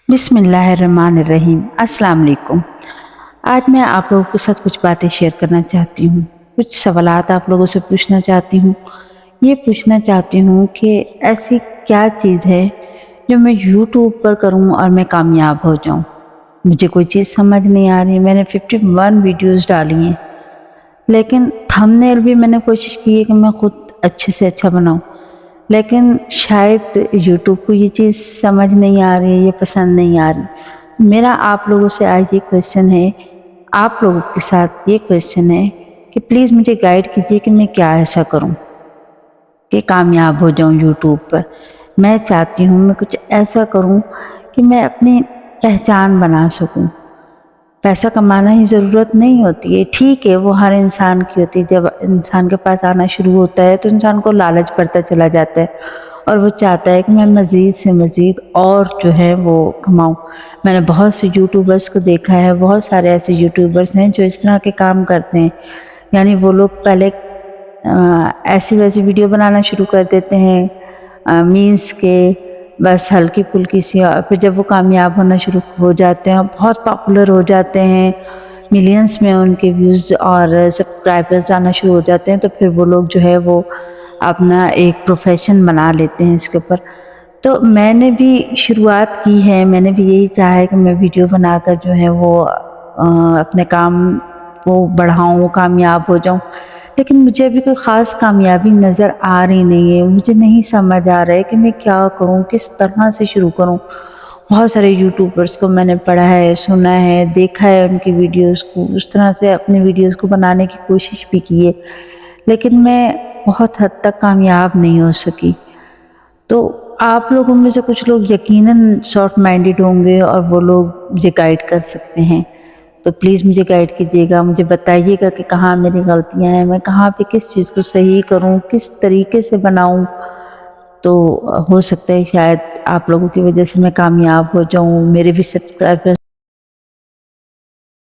बिस्मिल्लाहिर्रहमानिर्रहीम। अस्सलाम वालेकुम। आज मैं आप लोगों के साथ कुछ बातें शेयर करना चाहती हूँ। कुछ सवालात आप लोगों से पूछना चाहती हूँ। ये पूछना चाहती हूँ कि ऐसी क्या चीज़ है जो मैं यूट्यूब पर करूँ और मैं कामयाब हो जाऊँ? मुझे कोई चीज़ समझ नहीं आ रही। मैंने 51 वीडियोज़ डाली हैं, लेकिन थंबनेल भी मैंने कोशिश की है कि मैं खुद अच्छे से अच्छा बनाऊँ। लेकिन शायद यूट्यूब को ये चीज़ समझ नहीं आ रही है, ये पसंद नहीं आ रही। मेरा आप लोगों से आज ये क्वेश्चन है, आप लोगों के साथ ये क्वेश्चन है कि प्लीज़ मुझे गाइड कीजिए कि मैं क्या ऐसा करूं कि कामयाब हो जाऊं यूट्यूब पर। मैं चाहती हूं मैं कुछ ऐसा करूं कि मैं अपनी पहचान बना सकूं। पैसा कमाना ही ज़रूरत नहीं होती है, ठीक है वो हर इंसान की होती है। जब इंसान के पास आना शुरू होता है तो इंसान को लालच बढ़ता चला जाता है और वो चाहता है कि मैं मज़ीद से मज़ीद और जो है वो कमाऊँ। मैंने बहुत से यूट्यूबर्स को देखा है, बहुत सारे ऐसे यूट्यूबर्स हैं जो इस तरह के काम करते हैं। यानी वो लोग पहले ऐसी वैसी वीडियो बनाना शुरू कर देते हैं मीम्स के, बस हल्की फुल्की सी, और फिर जब वो कामयाब होना शुरू हो जाते हैं और बहुत पॉपुलर हो जाते हैं, मिलियंस में उनके व्यूज़ और सब्सक्राइबर्स आना शुरू हो जाते हैं, तो फिर वो लोग जो है वो अपना एक प्रोफेशन बना लेते हैं इसके ऊपर। तो मैंने भी शुरुआत की है, मैंने भी यही चाहा है कि मैं वीडियो बनाकर जो है वो अपने काम को बढ़ाऊँ, कामयाब हो जाऊँ। लेकिन मुझे अभी कोई ख़ास कामयाबी नज़र आ रही नहीं है। मुझे नहीं समझ आ रहा है कि मैं क्या करूँ, किस तरह से शुरू करूँ। बहुत सारे यूट्यूबर्स को मैंने पढ़ा है, सुना है, देखा है उनकी वीडियोज़ को, उस तरह से अपनी वीडियोज़ को बनाने की कोशिश भी की है, लेकिन मैं बहुत हद तक कामयाब नहीं हो सकी। तो आप लोगों में से कुछ लोग यकीनन शॉर्ट माइंडेड होंगे और वो लोग मुझे गाइड कर सकते हैं। तो प्लीज़ मुझे गाइड कीजिएगा, मुझे बताइएगा कि कहाँ मेरी गलतियाँ हैं, मैं कहाँ पे किस चीज़ को सही करूँ, किस तरीके से बनाऊँ। तो हो सकता है शायद आप लोगों की वजह से मैं कामयाब हो जाऊँ, मेरे भी सब्सक्राइबर